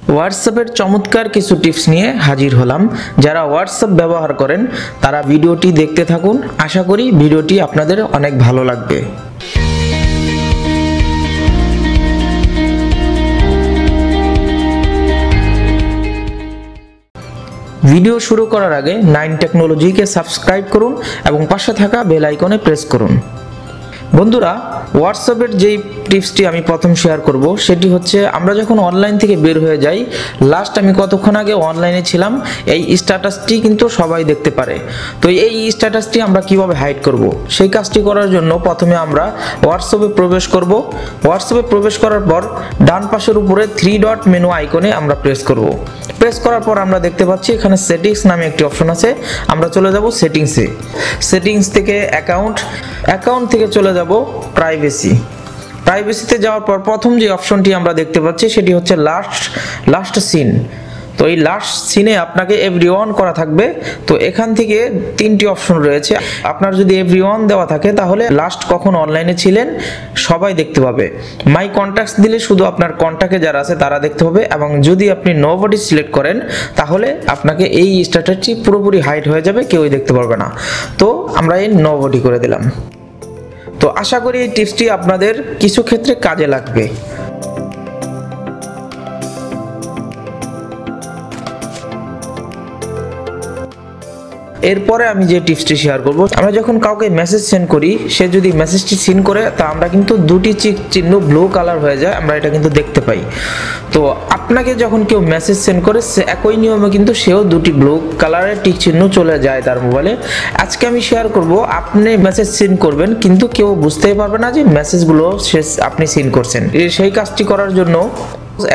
হোয়াটসঅ্যাপের চমৎকার কিছু টিপস নিয়ে হাজির হলাম। যারা হোয়াটসঅ্যাপ ব্যবহার করেন তারা ভিডিওটি দেখতে থাকুন। আশা করি ভিডিওটি আপনাদের অনেক ভালো লাগবে। ভিডিও শুরু করার আগে 9 টেকনোলজিকে সাবস্ক্রাইব করুন এবং পাশে থাকা বেল আইকনে প্রেস করুন। বন্ধুরা, হোয়াটসঅ্যাপের যেই টিপসটি আমি প্রথম শেয়ার করব সেটি হচ্ছে, আমরা যখন অনলাইন থেকে বের হয়ে যাই, লাস্ট আমি কতক্ষণ আগে অনলাইনে ছিলাম এই স্ট্যাটাসটি কিন্তু সবাই দেখতে পারে। তো এই স্ট্যাটাসটি আমরা কিভাবে হাইড করব, সেই কাজটি করার জন্য প্রথমে আমরা হোয়াটসঅ্যাপে প্রবেশ করব। হোয়াটসঅ্যাপে প্রবেশ করার পর ডান পাশের উপরে 3 ডট মেনু আইকনে আমরা প্রেস করব। প্রেস করার পর আমরা দেখতে পাচ্ছি এখানে সেটিংস নামে একটি অপশন আছে। আমরা চলে যাব সেটিংসে। সেটিংস থেকে অ্যাকাউন্ট থেকে চলে যাব প্রাইভেসিতে যাওয়ার পর প্রথম যে অপশনটি আমরা দেখতে পাচ্ছি সেটি হচ্ছে লাস্ট সিন। তো এই লাস্ট সিনে আপনাকে এভরিওয়ান করা থাকবে। তো এখান থেকে 3টি অপশন রয়েছে। আপনার যদি এভরিওয়ান দেওয়া থাকে তাহলে লাস্ট কখন অনলাইনে ছিলেন সবাই দেখতে পাবে। মাই কন্ট্যাক্টস দিলে শুধু আপনার কন্ট্যাক্টে যারা আছে তারা দেখতে পাবে, এবং যদি আপনি নোবডি সিলেক্ট করেন তাহলে আপনাকে এই স্ট্যাটাসটি পুরোপুরি হাইড হয়ে যাবে, কেউই দেখতে পারবে না। তো আমরা এই নোবডি করে দিলাম। তো আশা করি এই টিপসটি আপনাদের কিছু ক্ষেত্রে কাজে লাগবে। এরপরে আমি যে টিপসটি শেয়ার করব, আমরা যখন কাউকে মেসেজ সেন্ড করি, সে যদি মেসেজটি সিন করে তা আমরা কিন্তু দুটি চিহ্ন ব্লু কালার হয়ে যায়, আমরা এটা কিন্তু দেখতে পাই। তো আপনাকে যখন কেউ মেসেজ সেন্ড করে একই নিয়মে কিন্তু সেও দুটি ব্লু কালারের টিক চিহ্ন চলে যায় তার মোবাইলে। আজকে আমি শেয়ার করব, আপনি মেসেজ সেন্ড করবেন কিন্তু কেউ বুঝতেই পারবে না যে মেসেজগুলো আপনি সেন্ড করছেন। সেই কাজটি করার জন্য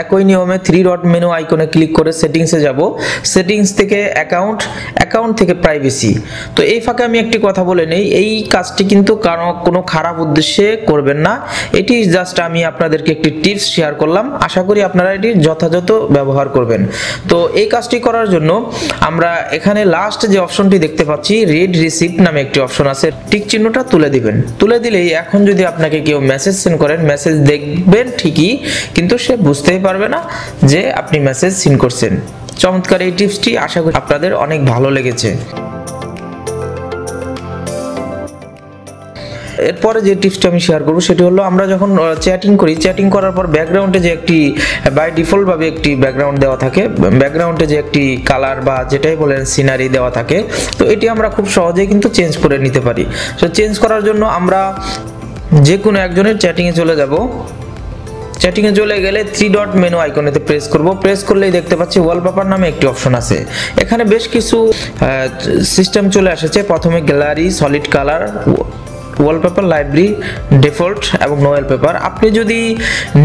একই নিয়মে 3 ডট মেনু আইকনে ক্লিক করে সেটিংসে যাব। সেটিংস থেকে অ্যাকাউন্ট থেকে প্রাইভেসি। তো এই ফাঁকে আমি একটি কথা বলে নেই, এই কাজটি কিন্তু কোনো খারাপ উদ্দেশ্যে করবেন না। এটি জাস্ট আমি আপনাদেরকে একটি টিপস শেয়ার করলাম। আশা করি আপনারা এটি যথাযথ ব্যবহার করবেন। তো এই কাজটি করার জন্য আমরা এখানে লাস্ট যে অপশনটি দেখতে পাচ্ছি, রিড রিসিপ্ট নামে একটি অপশন আছে, টিক চিহ্নটা তুলে দিবেন। তুলে দিলেই এখন যদি আপনাকে কেউ মেসেজ সেন্ড করেন, মেসেজ দেখবেন ঠিকই, কিন্তু সে বুঝতেই পারবে না যে আপনি মেসেজ সিন করছেন। চমৎকার এই টিপসটি, আশা করি আপনাদের অনেক ভালো লেগেছে। এরপরে যে টিপসটা আমি শেয়ার করব সেটি হলো, আমরা যখন চ্যাটিং করি, চ্যাটিং করার পর ব্যাকগ্রাউন্ডে যে একটি বাই ডিফল্ট ভাবে একটি ব্যাকগ্রাউন্ড দেওয়া থাকে, ব্যাকগ্রাউন্ডে যে একটি কালার বা যেটাই বলেন সিনারি দেওয়া থাকে, তো এটি আমরা খুব সহজেই কিন্তু চেঞ্জ করে নিতে পারি। তো চেঞ্জ করার জন্য আমরা যে কোনো একজনের চ্যাটিংয়ে চলে যাব। চ্যাটিংয়ে চলে গেলে 3 ডট মেনু আইকনেতে প্রেস করব। প্রেস করলেই দেখতে পাচ্ছি ওয়ালপেপার নামে একটি অপশন আছে। এখানে বেশ কিছু সিস্টেম চলে এসেছে। প্রথমে gallery, solid colour, wallpaper, library, default এবং নো ওয়ালপেপার। আপনি যদি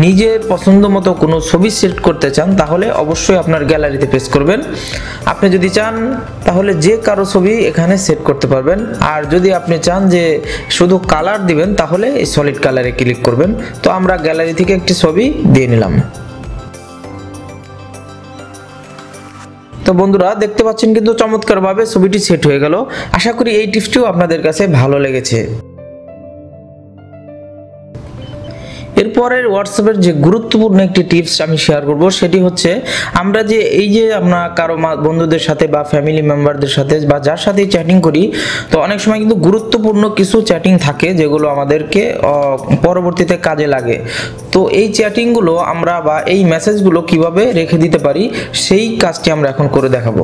নিজের পছন্দ মতো কোনো ছবি সেট করতে চান তাহলে অবশ্যই আপনার গ্যালারিতে প্রেস করবেন। আপনি যদি চান তাহলে যে কারো ছবি এখানে সেট করতে পারবেন। আর যদি আপনি চান যে শুধু কালার দিবেন তাহলে এই সলিড কালারে ক্লিক করবেন। তো আমরা গ্যালারি থেকে একটি ছবি দিয়ে নিলাম। তো বন্ধুরা, দেখতে পাচ্ছেন কিন্তু চমৎকারভাবে ছবিটি সেট হয়ে গেল। আশা করি এই টিপসটিও আপনাদের কাছে ভালো লেগেছে। এরপরের হোয়াটসঅ্যাপের যে গুরুত্বপূর্ণ একটি টিপস আমি শেয়ার করব সেটি হচ্ছে, আমরা যে এই যে আমরা কারো বন্ধুদের সাথে বা ফ্যামিলি মেম্বারদের সাথে বা যার সাথেই চ্যাটিং করি, তো অনেক সময় কিন্তু গুরুত্বপূর্ণ কিছু চ্যাটিং থাকে যেগুলো আমাদেরকে পরবর্তীতে কাজে লাগে। তো এই চ্যাটিংগুলো আমরা বা এই মেসেজগুলো কিভাবে রেখে দিতে পারি সেই কাজটি আমরা এখন করে দেখাবো।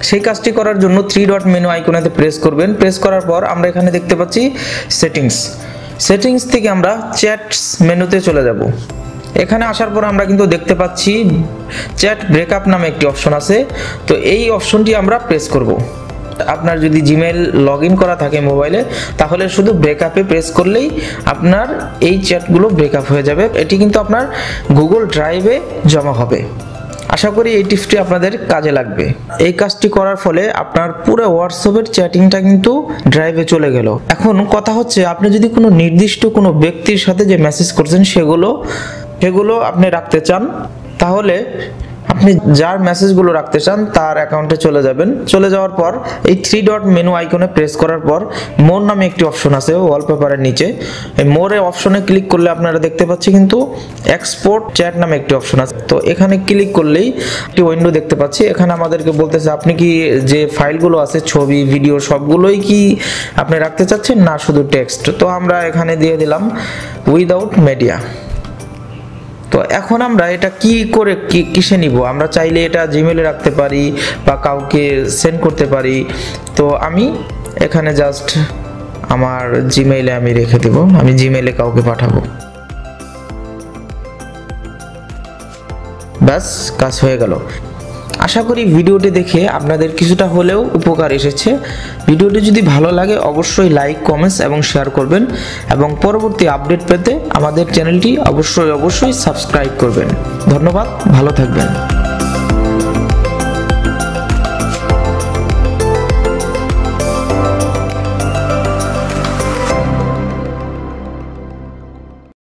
সেই কাজটি করার জন্য 3 ডট মেনু আইকনেতে প্রেস করবেন। প্রেস করার পর আমরা এখানে দেখতে পাচ্ছি সেটিংস থেকে আমরা চ্যাটস মেনুতে চলে যাব। এখানে আসার পর আমরা কিন্তু দেখতে পাচ্ছি চ্যাট ব্রেকআপ নামে একটি অপশন আছে। তো এই অপশনটি আমরা প্রেস করব। আপনার যদি জিমেইল লগ ইন করা থাকে মোবাইলে, তাহলে শুধু ব্রেকআপে প্রেস করলেই আপনার এই চ্যাটগুলো ব্রেকআপ হয়ে যাবে। এটি কিন্তু আপনার গুগল ড্রাইভে জমা হবে। আশা করি এই টিপসটি আপনাদের কাজে লাগবে। এই কাজটি করার ফলে আপনার পুরো হোয়াটসঅ্যাপের চ্যাটিংটা কিন্তু ড্রাইভে চলে গেল। এখন কথা হচ্ছে, আপনি যদি কোনো নির্দিষ্ট কোনো ব্যক্তির সাথে যে মেসেজ করছেন সেগুলো আপনি রাখতে চান, তাহলে আপনি আপনি যার মেসেজগুলো রাখতে চান তার অ্যাকাউন্টে চলে যাবেন। চলে যাওয়ার পর এই 3 ডট মেনু আইকনে প্রেস করার পর মোর নামে একটি অপশন আছে ওয়ালপেপারের নিচে। এই মোরে অপশনে ক্লিক করলে আপনারা দেখতে পাচ্ছি কিন্তু এক্সপোর্ট চ্যাট নামে একটি অপশন আছে। তো এখানে ক্লিক করলেই একটি উইন্ডো দেখতে পাচ্ছি। এখানে আমাদেরকে বলতেছে আপনি কি যে ফাইলগুলো আছে ছবি ভিডিও সবগুলোই কি আপনি রাখতে চাচ্ছেন না শুধু টেক্সট। তো আমরা এখানে দিয়ে দিলাম উইদাউট মিডিয়া। তো এখন আমরা এটা কি করে কিসে নিব, আমরা চাইলে এটা জিমেলে রাখতে পারি বা কাউকে সেন্ড করতে পারি। তো আমি এখানে জাস্ট আমার জিমেইলে আমি রেখে দেব, আমি জিমেইলে কাউকে পাঠাবো। ব্যাস কাজ হয়ে গেল। আশা করি ভিডিওটি দেখে আপনাদের কিছুটা হলেও উপকার এসেছে। ভিডিওটি যদি ভালো লাগে অবশ্যই লাইক কমেন্টস এবং শেয়ার করবেন এবং পরবর্তী আপডেট পেতে আমাদের চ্যানেলটি অবশ্যই সাবস্ক্রাইব করবেন। ধন্যবাদ, ভালো থাকবেন।